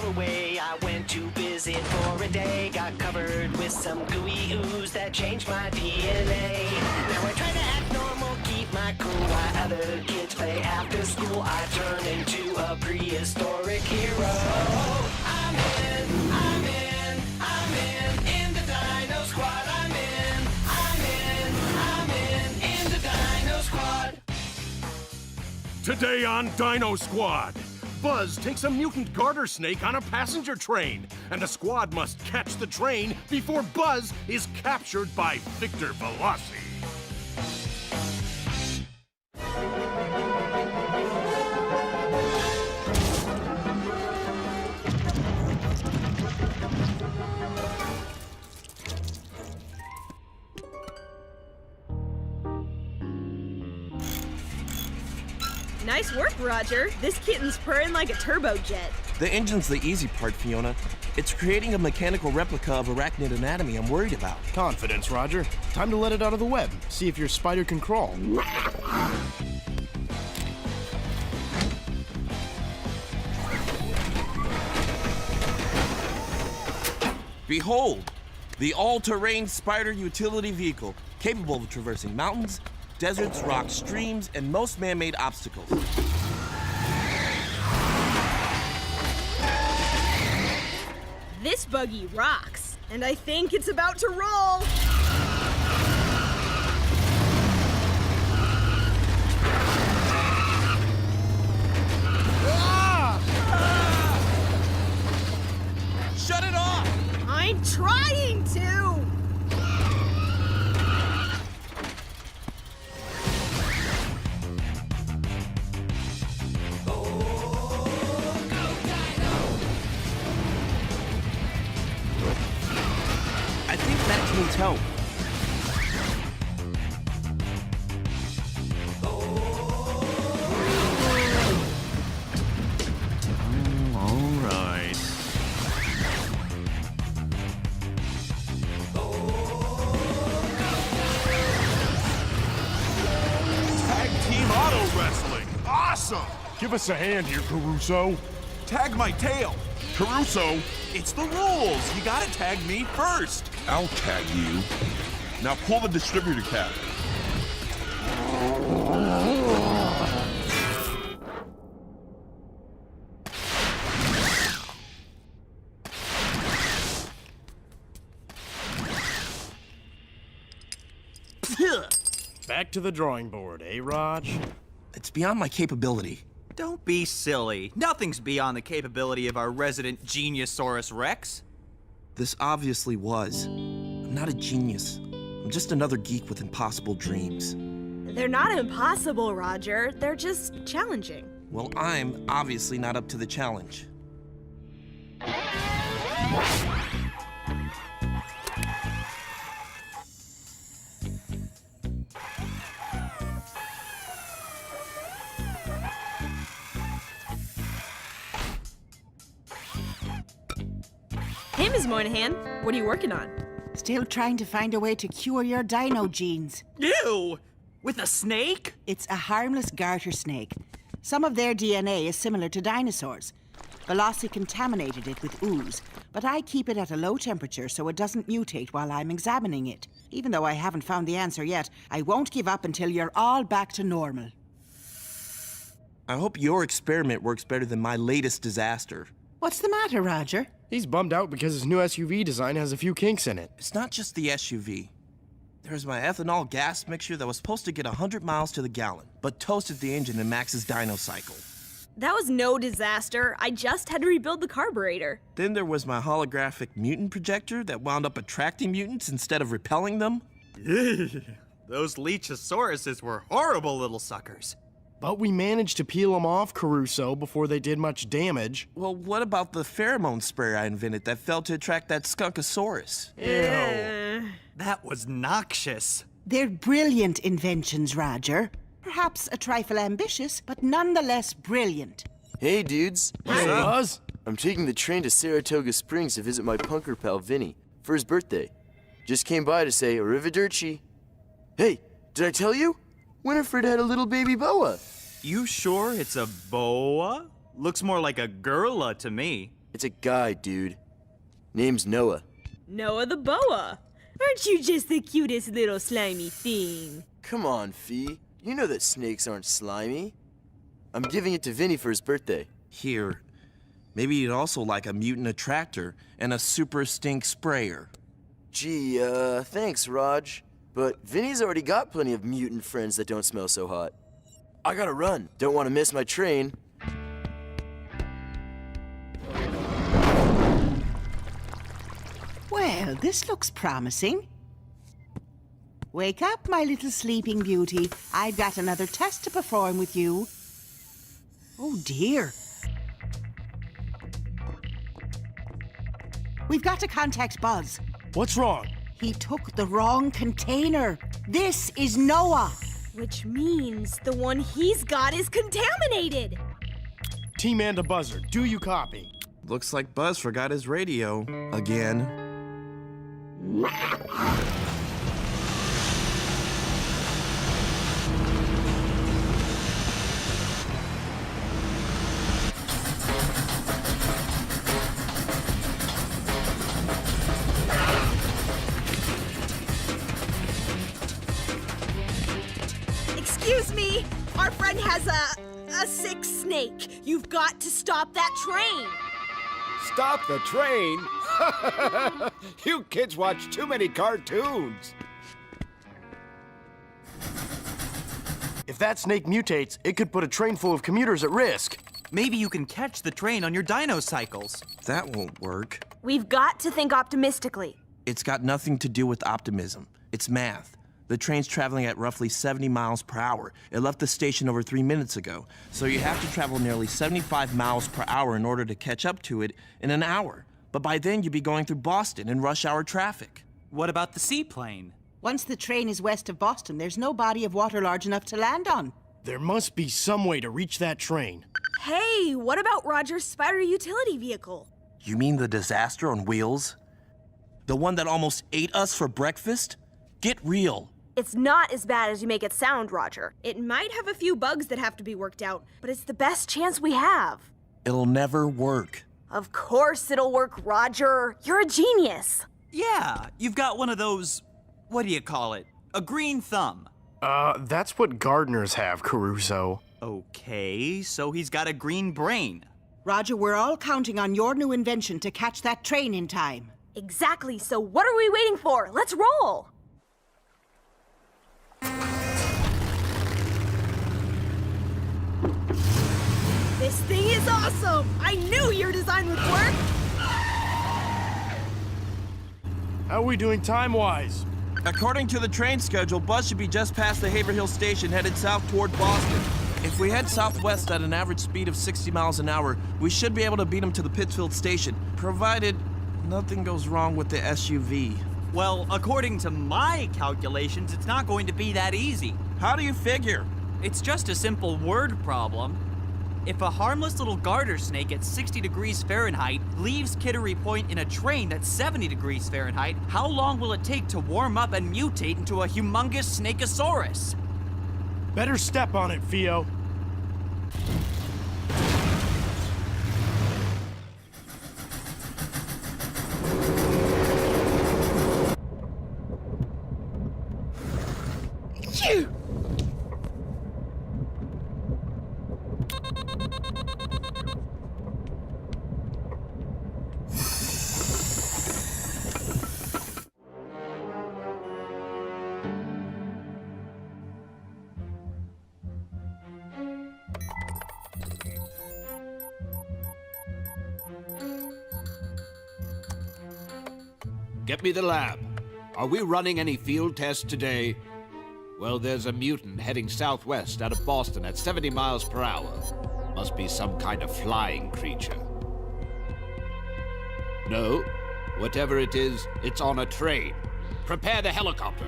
away. I went to visit for a day. Got covered with some gooey ooze that changed my DNA. Now I try to act normal, keep my cool while other kids play after school. I turn into a prehistoric hero. I'm in the Dino Squad. I'm in the Dino Squad. Today on Dino Squad, Buzz takes a mutant garter snake on a passenger train, and the squad must catch the train before Buzz is captured by Victor Veloci. Nice work, Roger. This kitten's purring like a turbojet. The engine's the easy part, Fiona. It's creating a mechanical replica of arachnid anatomy I'm worried about. Confidence, Roger. Time to let it out of the web. See if your spider can crawl. Behold, the all-terrain spider utility vehicle, capable of traversing mountains, deserts, rocks, streams, and most man-made obstacles. This buggy rocks, and I think it's about to roll. Shut it off! I'm trying to! I think Max needs help. All right. Tag team auto wrestling. Awesome. Give us a hand here, Caruso. Tag my tail. Caruso! It's the rules. You gotta tag me first. I'll tag you. Now pull the distributor cap. Back to the drawing board, eh, Raj? It's beyond my capability. Don't be silly. Nothing's beyond the capability of our resident Geniusaurus Rex. This obviously was. I'm not a genius. I'm just another geek with impossible dreams. They're not impossible, Roger. They're just challenging. Well, I'm obviously not up to the challenge. Hey, Ms. Moynihan. What are you working on? Still trying to find a way to cure your dino genes. Ew! With a snake? It's a harmless garter snake. Some of their DNA is similar to dinosaurs. Veloci contaminated it with ooze, but I keep it at a low temperature so it doesn't mutate while I'm examining it. Even though I haven't found the answer yet, I won't give up until you're all back to normal. I hope your experiment works better than my latest disaster. What's the matter, Roger? He's bummed out because his new SUV design has a few kinks in it. It's not just the SUV. There's my ethanol gas mixture that was supposed to get 100 miles to the gallon, but toasted the engine in Max's dyno cycle. That was no disaster. I just had to rebuild the carburetor. Then there was my holographic mutant projector that wound up attracting mutants instead of repelling them. Those Leechosauruses were horrible little suckers. But we managed to peel them off, Caruso, before they did much damage. Well, what about the pheromone spray I invented that failed to attract that skunkosaurus? Ew. That was noxious. They're brilliant inventions, Roger. Perhaps a trifle ambitious, but nonetheless brilliant. Hey, dudes. Hey, Buzz. I'm taking the train to Saratoga Springs to visit my punker pal, Vinny, for his birthday. Just came by to say arrivederci. Hey, did I tell you? Winifred had a little baby boa. You sure it's a boa? Looks more like a gorilla to me. It's a guy, dude. Name's Noah. Noah the boa. Aren't you just the cutest little slimy thing? Come on, Fee. You know that snakes aren't slimy. I'm giving it to Vinny for his birthday. Here. Maybe you'd also like a mutant attractor and a super stink sprayer. Gee, thanks, Raj. But Vinny's already got plenty of mutant friends that don't smell so hot. I gotta run. Don't want to miss my train. Well, this looks promising. Wake up, my little sleeping beauty. I've got another test to perform with you. Oh, dear. We've got to contact Buzz. What's wrong? He took the wrong container. This is Noah. Which means the one he's got is contaminated. T-Man to Buzzer, do you copy? Looks like Buzz forgot his radio. Again. Excuse me, our friend has a sick snake. You've got to stop that train. Stop the train? You kids watch too many cartoons. If that snake mutates, it could put a train full of commuters at risk. Maybe you can catch the train on your dino cycles. That won't work. We've got to think optimistically. It's got nothing to do with optimism. It's math. The train's traveling at roughly 70 miles per hour. It left the station over 3 minutes ago, so you have to travel nearly 75 miles per hour in order to catch up to it in an hour. But by then, you'd be going through Boston in rush hour traffic. What about the seaplane? Once the train is west of Boston, there's no body of water large enough to land on. There must be some way to reach that train. Hey, what about Roger's spider utility vehicle? You mean the disaster on wheels? The one that almost ate us for breakfast? Get real. It's not as bad as you make it sound, Roger. It might have a few bugs that have to be worked out, but it's the best chance we have. It'll never work. Of course it'll work, Roger. You're a genius. Yeah, you've got one of those, what do you call it? A green thumb. That's what gardeners have, Caruso. Okay, so he's got a green brain. Roger, we're all counting on your new invention to catch that train in time. Exactly, so what are we waiting for? Let's roll! This thing is awesome! I knew your design would work! How are we doing time-wise? According to the train schedule, Buzz should be just past the Haverhill station headed south toward Boston. If we head southwest at an average speed of 60 miles an hour, we should be able to beat him to the Pittsfield station, provided nothing goes wrong with the SUV. Well, according to my calculations, it's not going to be that easy. How do you figure? It's just a simple word problem. If a harmless little garter snake at 60 degrees Fahrenheit leaves Kittery Point in a train that's 70 degrees Fahrenheit, how long will it take to warm up and mutate into a humongous snakeosaurus? Better step on it, Theo. Phew! Get me the lab. Are we running any field tests today? Well, there's a mutant heading southwest out of Boston at 70 miles per hour. Must be some kind of flying creature. No, whatever it is, it's on a train. Prepare the helicopter.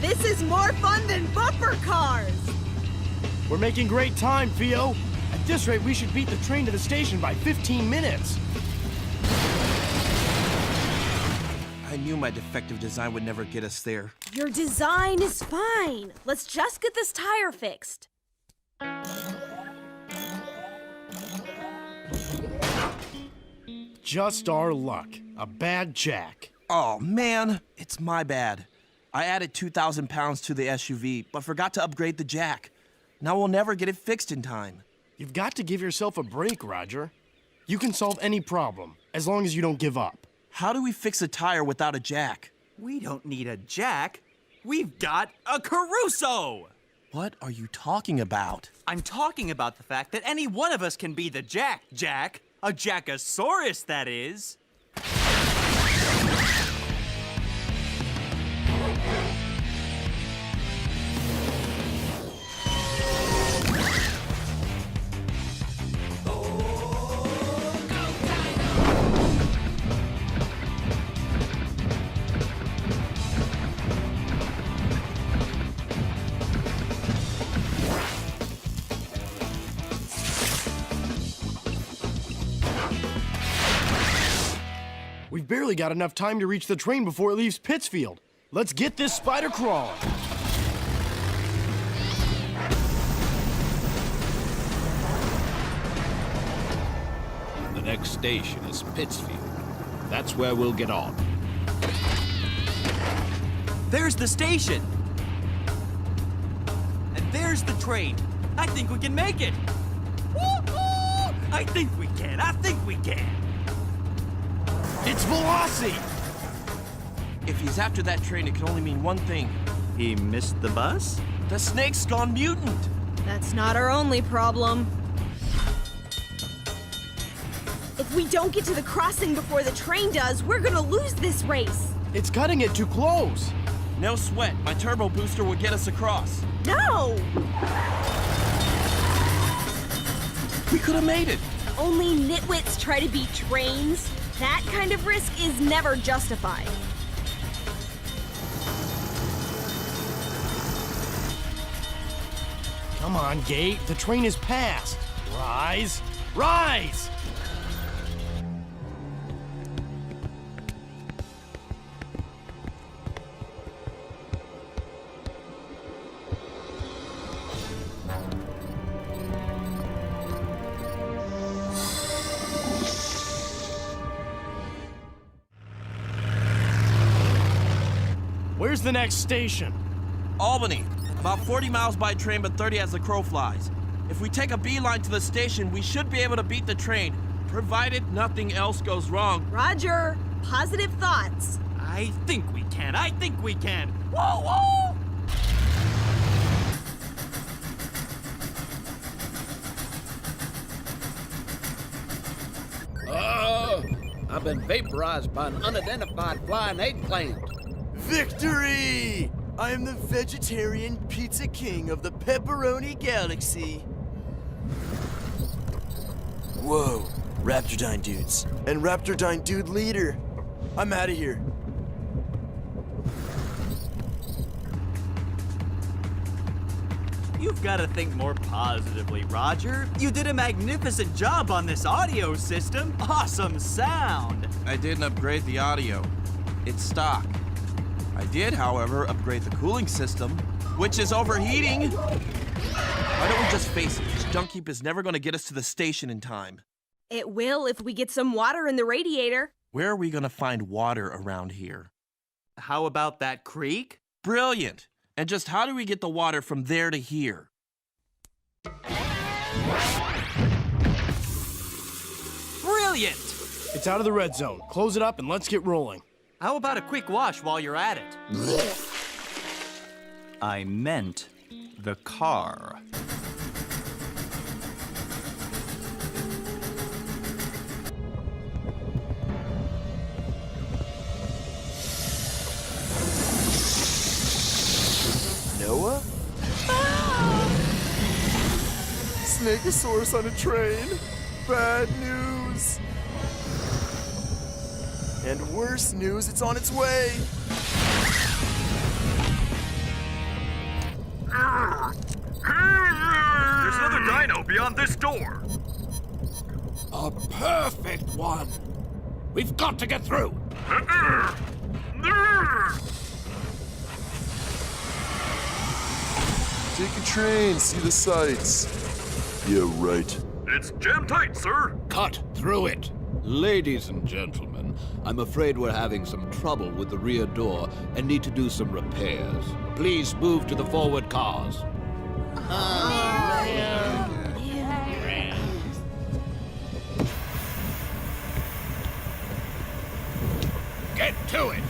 This is more fun than bumper cars! We're making great time, Theo. At this rate, we should beat the train to the station by 15 minutes. I knew my defective design would never get us there. Your design is fine. Let's just get this tire fixed. Just our luck. A bad jack. Oh, man, it's my bad. I added 2,000 pounds to the SUV, but forgot to upgrade the jack. Now we'll never get it fixed in time. You've got to give yourself a break, Roger. You can solve any problem, as long as you don't give up. How do we fix a tire without a jack? We don't need a jack. We've got a Caruso! What are you talking about? I'm talking about the fact that any one of us can be the Jack. A Jackosaurus, that is. We've barely got enough time to reach the train before it leaves Pittsfield. Let's get this spider crawling. The next station is Pittsfield. That's where we'll get on. There's the station. And there's the train. I think we can make it. Woo-hoo! I think we can. It's Veloci! If he's after that train, it can only mean one thing. He missed the bus? The snake's gone mutant. That's not our only problem. If we don't get to the crossing before the train does, we're gonna lose this race. It's cutting it too close. No sweat. My turbo booster will get us across. No! We could have made it. Only nitwits try to beat trains. That kind of risk is never justified. Come on, Gate. The train is past. Rise! Rise! Where's the next station? Albany. About 40 miles by train, but 30 as the crow flies. If we take a beeline to the station, we should be able to beat the train, provided nothing else goes wrong. Roger, positive thoughts. I think we can. Whoa, whoa! I've been vaporized by an unidentified flying eggplant. Victory! I am the vegetarian pizza king of the pepperoni galaxy. Whoa, Raptordyne dudes. And Raptordyne dude leader. I'm out of here. You've got to think more positively, Roger. You did a magnificent job on this audio system. Awesome sound. I didn't upgrade the audio. It's stock. I did, however, upgrade the cooling system, which is overheating. Why don't we just face it? This junk heap is never going to get us to the station in time. It will if we get some water in the radiator. Where are we going to find water around here? How about that creek? Brilliant. And just how do we get the water from there to here? Brilliant! It's out of the red zone. Close it up and let's get rolling. How about a quick wash while you're at it? I meant the car. Noah? Snakeosaurus on a train. Bad news. And worse news, it's on its way. There's another dino beyond this door. A perfect one. We've got to get through. Take a train, see the sights. Yeah, right. It's jam tight, sir. Cut through it. Ladies and gentlemen, I'm afraid we're having some trouble with the rear door and need to do some repairs. Please move to the forward cars. Get to it!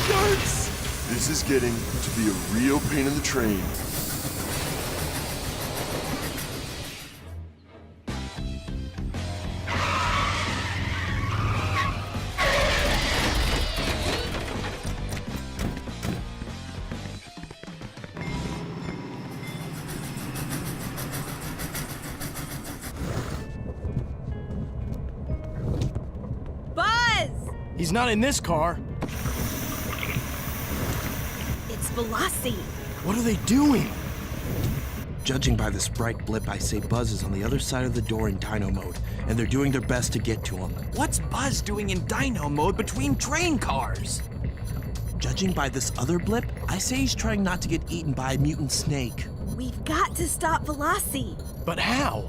Yikes! This is getting to be a real pain in the train. Buzz! He's not in this car. It's Veloci. What are they doing? Judging by this bright blip, I say Buzz is on the other side of the door in Dino mode, and they're doing their best to get to him. What's Buzz doing in Dino mode between train cars? Judging by this other blip, I say he's trying not to get eaten by a mutant snake. We've got to stop Veloci. But how?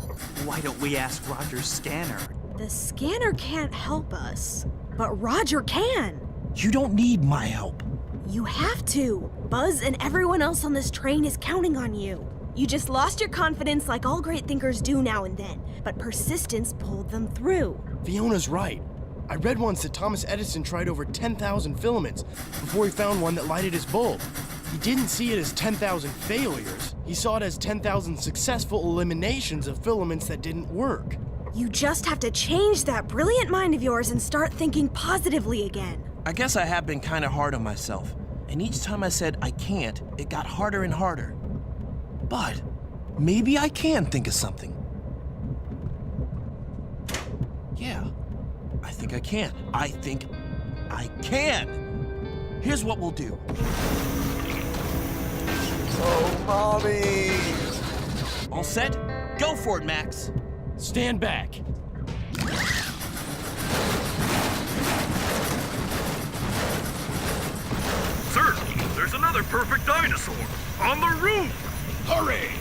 Why don't we ask Roger's scanner? The scanner can't help us, but Roger can. You don't need my help. You have to. Buzz and everyone else on this train is counting on you. You just lost your confidence like all great thinkers do now and then, but persistence pulled them through. Fiona's right. I read once that Thomas Edison tried over 10,000 filaments before he found one that lighted his bulb. He didn't see it as 10,000 failures. He saw it as 10,000 successful eliminations of filaments that didn't work. You just have to change that brilliant mind of yours and start thinking positively again. I guess I have been kind of hard on myself, and each time I said I can't, it got harder and harder. But maybe I can think of something. Yeah, I think I can. I think I can. Here's what we'll do. Oh, Mommy! All set? Go for it, Max. Stand back. Sir, there's another perfect dinosaur on the roof. Hurry!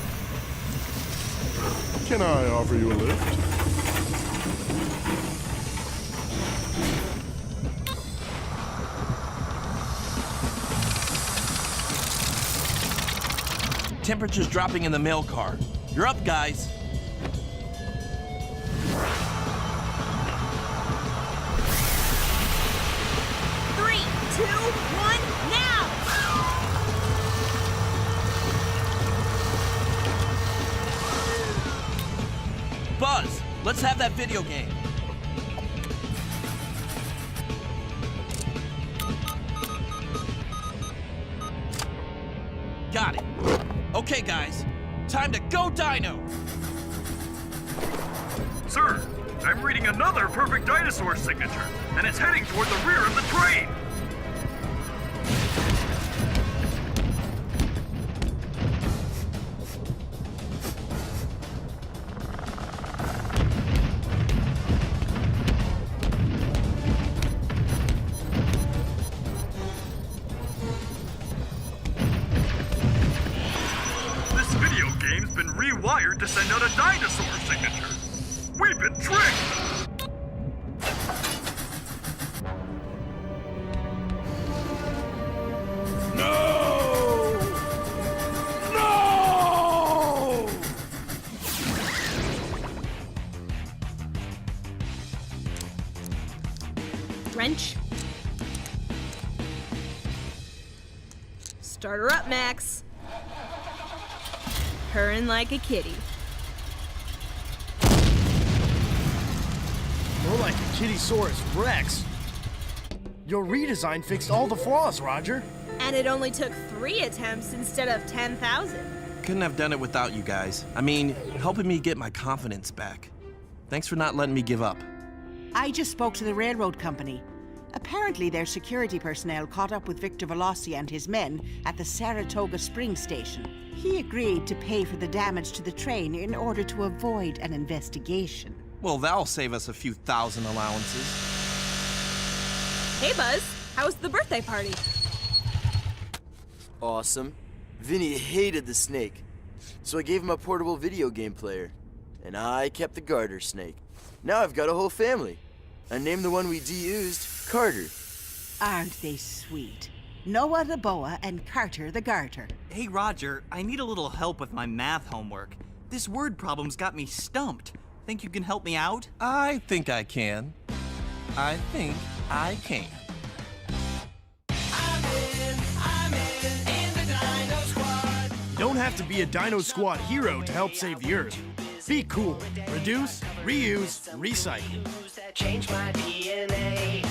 Can I offer you a lift? Temperature's dropping in the mail car. You're up, guys. Three, two, one, now! Buzz, let's have that video game. Got it. Okay, guys. Time to go Dino! Sir, I'm reading another perfect dinosaur signature, and it's heading toward the rear of the train. This video game's been rewired to send out a dinosaur signature. We've been tricked! No! No! Wrench. Start her up, Max. Purring like a kitty. More like a Kittysaurus Rex. Your redesign fixed all the flaws, Roger. And it only took 3 attempts instead of 10,000. Couldn't have done it without you guys. I mean, helping me get my confidence back. Thanks for not letting me give up. I just spoke to the railroad company. Apparently, their security personnel caught up with Victor Veloci and his men at the Saratoga Springs station. He agreed to pay for the damage to the train in order to avoid an investigation. Well, that'll save us a few thousand allowances. Hey, Buzz. How was the birthday party? Awesome. Vinny hated the snake, so I gave him a portable video game player. And I kept the garter snake. Now I've got a whole family. I named the one we de-used Carter. Aren't they sweet? Noah the boa and Carter the garter. Hey, Roger, I need a little help with my math homework. This word problem's got me stumped. Think you can help me out? I think I can. I think I can. I'm in the Dino Squad. You don't have to be a Dino Squad hero to help save the Earth. Be cool. Reduce, reuse, recycle. That changed my DNA.